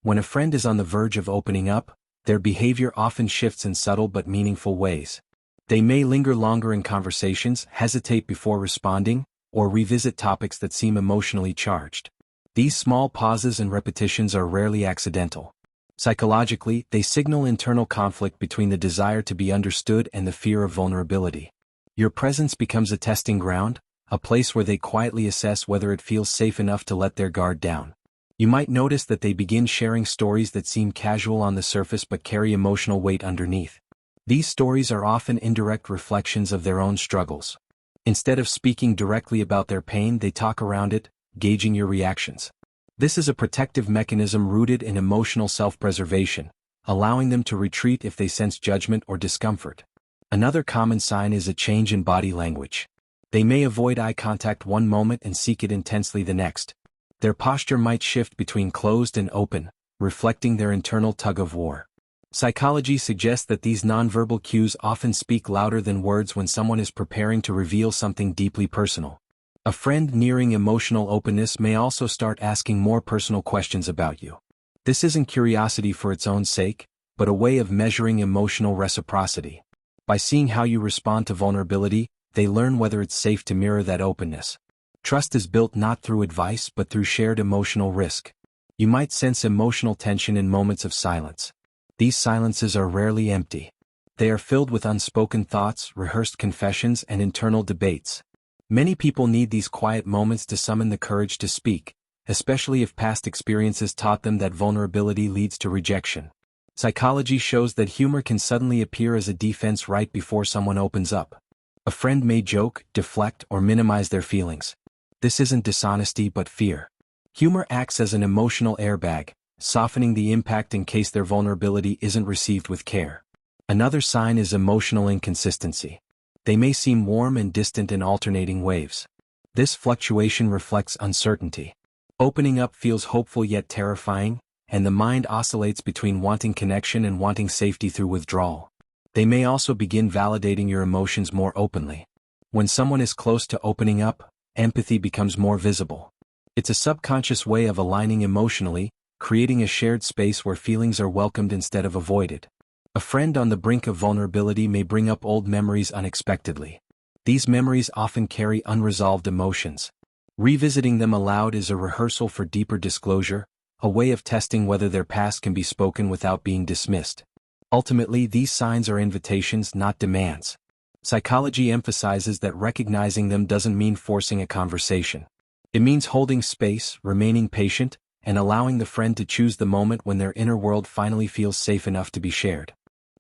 When a friend is on the verge of opening up, their behavior often shifts in subtle but meaningful ways. They may linger longer in conversations, hesitate before responding, or revisit topics that seem emotionally charged. These small pauses and repetitions are rarely accidental. Psychologically, they signal internal conflict between the desire to be understood and the fear of vulnerability. Your presence becomes a testing ground, a place where they quietly assess whether it feels safe enough to let their guard down. You might notice that they begin sharing stories that seem casual on the surface but carry emotional weight underneath. These stories are often indirect reflections of their own struggles. Instead of speaking directly about their pain, they talk around it, gauging your reactions. This is a protective mechanism rooted in emotional self-preservation, allowing them to retreat if they sense judgment or discomfort. Another common sign is a change in body language. They may avoid eye contact one moment and seek it intensely the next. Their posture might shift between closed and open, reflecting their internal tug-of-war. Psychology suggests that these nonverbal cues often speak louder than words when someone is preparing to reveal something deeply personal. A friend nearing emotional openness may also start asking more personal questions about you. This isn't curiosity for its own sake, but a way of measuring emotional reciprocity. By seeing how you respond to vulnerability, they learn whether it's safe to mirror that openness. Trust is built not through advice but through shared emotional risk. You might sense emotional tension in moments of silence. These silences are rarely empty. They are filled with unspoken thoughts, rehearsed confessions, and internal debates. Many people need these quiet moments to summon the courage to speak, especially if past experiences taught them that vulnerability leads to rejection. Psychology shows that humor can suddenly appear as a defense right before someone opens up. A friend may joke, deflect, or minimize their feelings. This isn't dishonesty but fear. Humor acts as an emotional airbag, softening the impact in case their vulnerability isn't received with care. Another sign is emotional inconsistency. They may seem warm and distant in alternating waves. This fluctuation reflects uncertainty. Opening up feels hopeful yet terrifying, and the mind oscillates between wanting connection and wanting safety through withdrawal. They may also begin validating your emotions more openly. When someone is close to opening up, empathy becomes more visible. It's a subconscious way of aligning emotionally, creating a shared space where feelings are welcomed instead of avoided. A friend on the brink of vulnerability may bring up old memories unexpectedly. These memories often carry unresolved emotions. Revisiting them aloud is a rehearsal for deeper disclosure, a way of testing whether their past can be spoken without being dismissed. Ultimately, these signs are invitations, not demands. Psychology emphasizes that recognizing them doesn't mean forcing a conversation. It means holding space, remaining patient, and allowing the friend to choose the moment when their inner world finally feels safe enough to be shared.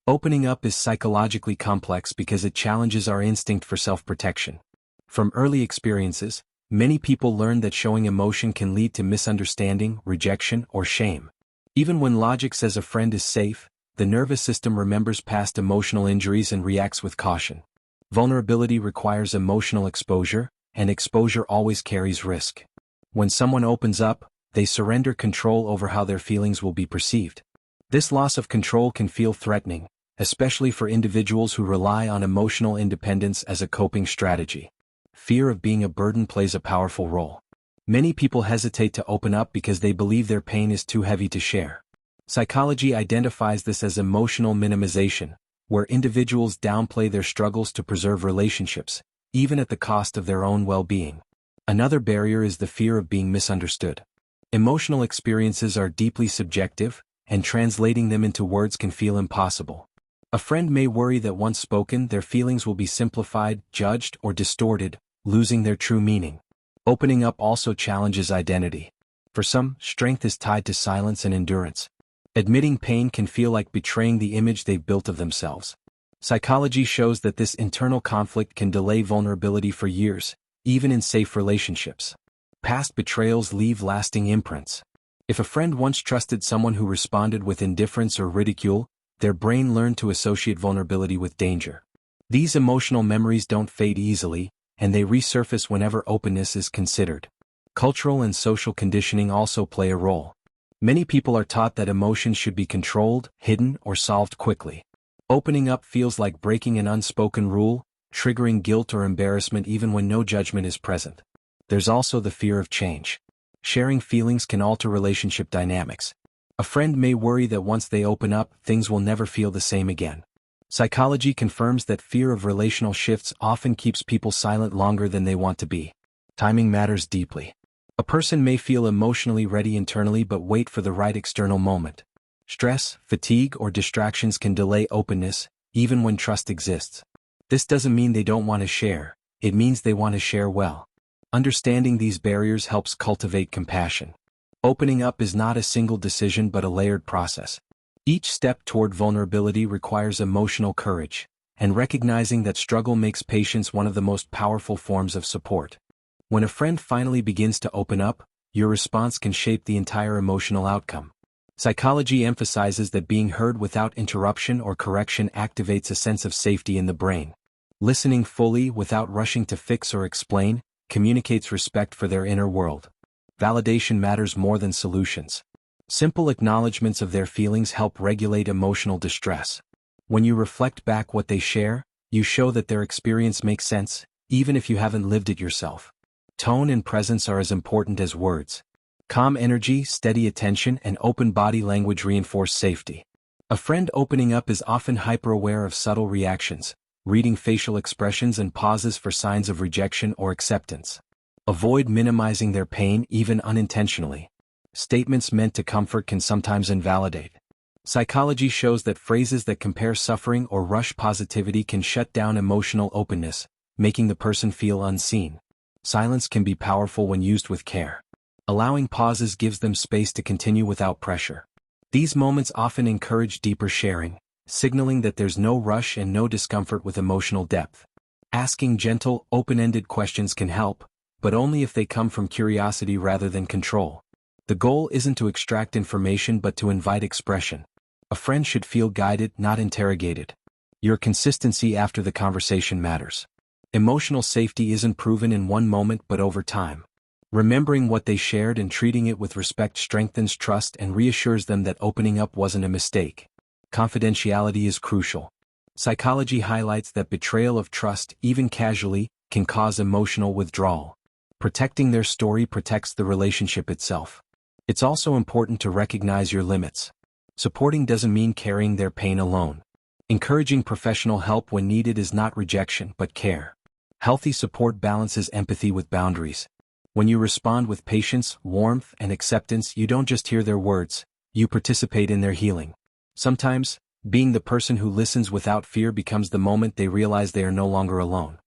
Opening up is psychologically complex because it challenges our instinct for self-protection. From early experiences, many people learn that showing emotion can lead to misunderstanding, rejection, or shame. Even when logic says a friend is safe, the nervous system remembers past emotional injuries and reacts with caution. Vulnerability requires emotional exposure, and exposure always carries risk. When someone opens up, they surrender control over how their feelings will be perceived. This loss of control can feel threatening, especially for individuals who rely on emotional independence as a coping strategy. Fear of being a burden plays a powerful role. Many people hesitate to open up because they believe their pain is too heavy to share. Psychology identifies this as emotional minimization, where individuals downplay their struggles to preserve relationships, even at the cost of their own well-being. Another barrier is the fear of being misunderstood. Emotional experiences are deeply subjective, and translating them into words can feel impossible. A friend may worry that once spoken, their feelings will be simplified, judged, or distorted, losing their true meaning. Opening up also challenges identity. For some, strength is tied to silence and endurance. Admitting pain can feel like betraying the image they've built of themselves. Psychology shows that this internal conflict can delay vulnerability for years, even in safe relationships. Past betrayals leave lasting imprints. If a friend once trusted someone who responded with indifference or ridicule, their brain learned to associate vulnerability with danger. These emotional memories don't fade easily, and they resurface whenever openness is considered. Cultural and social conditioning also play a role. Many people are taught that emotions should be controlled, hidden, or solved quickly. Opening up feels like breaking an unspoken rule, triggering guilt or embarrassment even when no judgment is present. There's also the fear of change. Sharing feelings can alter relationship dynamics. A friend may worry that once they open up, things will never feel the same again. Psychology confirms that fear of relational shifts often keeps people silent longer than they want to be. Timing matters deeply. A person may feel emotionally ready internally but wait for the right external moment. Stress, fatigue, or distractions can delay openness, even when trust exists. This doesn't mean they don't want to share, it means they want to share well. Understanding these barriers helps cultivate compassion. Opening up is not a single decision but a layered process. Each step toward vulnerability requires emotional courage, and recognizing that struggle makes patience one of the most powerful forms of support. When a friend finally begins to open up, your response can shape the entire emotional outcome. Psychology emphasizes that being heard without interruption or correction activates a sense of safety in the brain. Listening fully without rushing to fix or explain communicates respect for their inner world. Validation matters more than solutions. Simple acknowledgments of their feelings help regulate emotional distress. When you reflect back what they share, you show that their experience makes sense, even if you haven't lived it yourself. Tone and presence are as important as words. Calm energy, steady attention, and open body language reinforce safety. A friend opening up is often hyper-aware of subtle reactions, reading facial expressions and pauses for signs of rejection or acceptance. Avoid minimizing their pain even unintentionally. Statements meant to comfort can sometimes invalidate. Psychology shows that phrases that compare suffering or rush positivity can shut down emotional openness, making the person feel unseen. Silence can be powerful when used with care. Allowing pauses gives them space to continue without pressure. These moments often encourage deeper sharing, signaling that there's no rush and no discomfort with emotional depth. Asking gentle, open-ended questions can help, but only if they come from curiosity rather than control. The goal isn't to extract information but to invite expression. A friend should feel guided, not interrogated. Your consistency after the conversation matters. Emotional safety isn't proven in one moment but over time. Remembering what they shared and treating it with respect strengthens trust and reassures them that opening up wasn't a mistake. Confidentiality is crucial. Psychology highlights that betrayal of trust, even casually, can cause emotional withdrawal. Protecting their story protects the relationship itself. It's also important to recognize your limits. Supporting doesn't mean carrying their pain alone. Encouraging professional help when needed is not rejection but care. Healthy support balances empathy with boundaries. When you respond with patience, warmth, and acceptance, you don't just hear their words, you participate in their healing. Sometimes, being the person who listens without fear becomes the moment they realize they are no longer alone.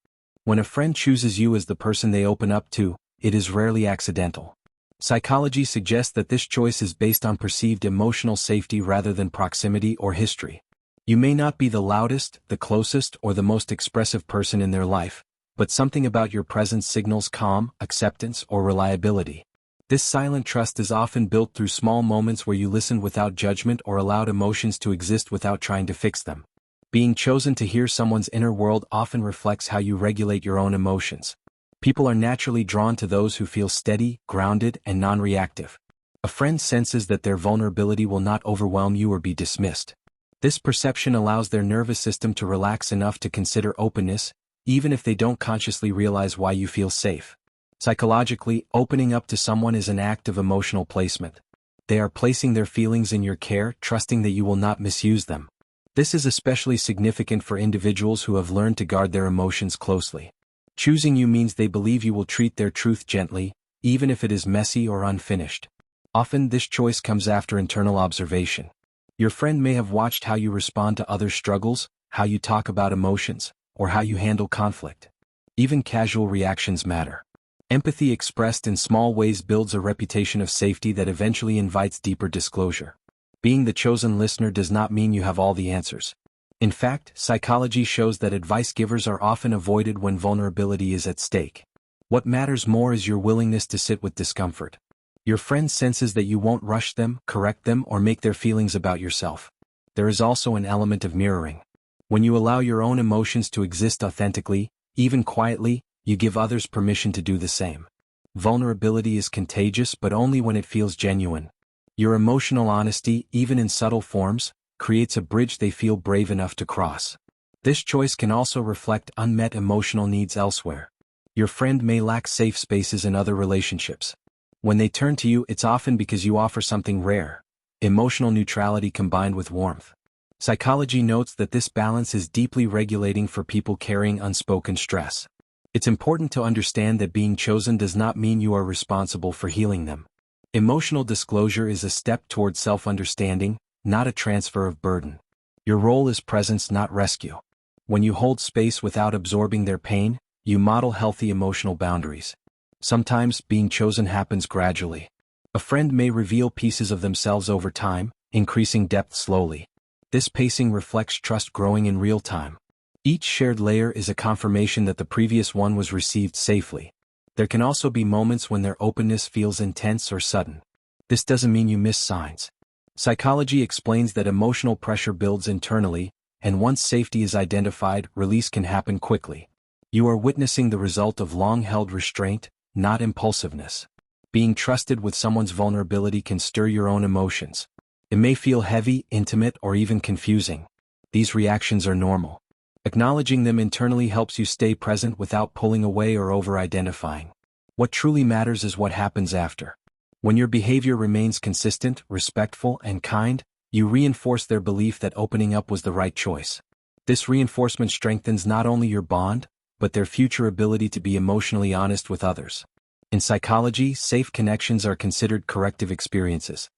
When a friend chooses you as the person they open up to, it is rarely accidental. Psychology suggests that this choice is based on perceived emotional safety rather than proximity or history. You may not be the loudest, the closest, or the most expressive person in their life, but something about your presence signals calm, acceptance, or reliability. This silent trust is often built through small moments where you listen without judgment or allowed emotions to exist without trying to fix them. Being chosen to hear someone's inner world often reflects how you regulate your own emotions. People are naturally drawn to those who feel steady, grounded, and non-reactive. A friend senses that their vulnerability will not overwhelm you or be dismissed. This perception allows their nervous system to relax enough to consider openness, even if they don't consciously realize why you feel safe. Psychologically, opening up to someone is an act of emotional placement. They are placing their feelings in your care, trusting that you will not misuse them. This is especially significant for individuals who have learned to guard their emotions closely. Choosing you means they believe you will treat their truth gently, even if it is messy or unfinished. Often this choice comes after internal observation. Your friend may have watched how you respond to others' struggles, how you talk about emotions, or how you handle conflict. Even casual reactions matter. Empathy expressed in small ways builds a reputation of safety that eventually invites deeper disclosure. Being the chosen listener does not mean you have all the answers. In fact, psychology shows that advice givers are often avoided when vulnerability is at stake. What matters more is your willingness to sit with discomfort. Your friend senses that you won't rush them, correct them, or make their feelings about yourself. There is also an element of mirroring. When you allow your own emotions to exist authentically, even quietly, you give others permission to do the same. Vulnerability is contagious but only when it feels genuine. Your emotional honesty, even in subtle forms, creates a bridge they feel brave enough to cross. This choice can also reflect unmet emotional needs elsewhere. Your friend may lack safe spaces in other relationships. When they turn to you, it's often because you offer something rare: emotional neutrality combined with warmth. Psychology notes that this balance is deeply regulating for people carrying unspoken stress. It's important to understand that being chosen does not mean you are responsible for healing them. Emotional disclosure is a step towards self-understanding, not a transfer of burden. Your role is presence, not rescue. When you hold space without absorbing their pain, you model healthy emotional boundaries. Sometimes, being chosen happens gradually. A friend may reveal pieces of themselves over time, increasing depth slowly. This pacing reflects trust growing in real time. Each shared layer is a confirmation that the previous one was received safely. There can also be moments when their openness feels intense or sudden. This doesn't mean you miss signs. Psychology explains that emotional pressure builds internally, and once safety is identified, release can happen quickly. You are witnessing the result of long-held restraint, not impulsiveness. Being trusted with someone's vulnerability can stir your own emotions. It may feel heavy, intimate, or even confusing. These reactions are normal. Acknowledging them internally helps you stay present without pulling away or over-identifying. What truly matters is what happens after. When your behavior remains consistent, respectful, and kind, you reinforce their belief that opening up was the right choice. This reinforcement strengthens not only your bond, but their future ability to be emotionally honest with others. In psychology, safe connections are considered corrective experiences.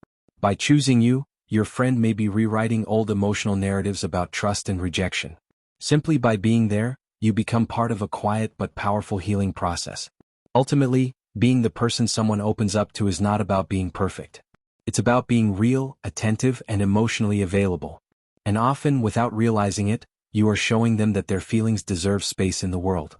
By choosing you, your friend may be rewriting old emotional narratives about trust and rejection. Simply by being there, you become part of a quiet but powerful healing process. Ultimately, being the person someone opens up to is not about being perfect. It's about being real, attentive, and emotionally available. And often, without realizing it, you are showing them that their feelings deserve space in the world.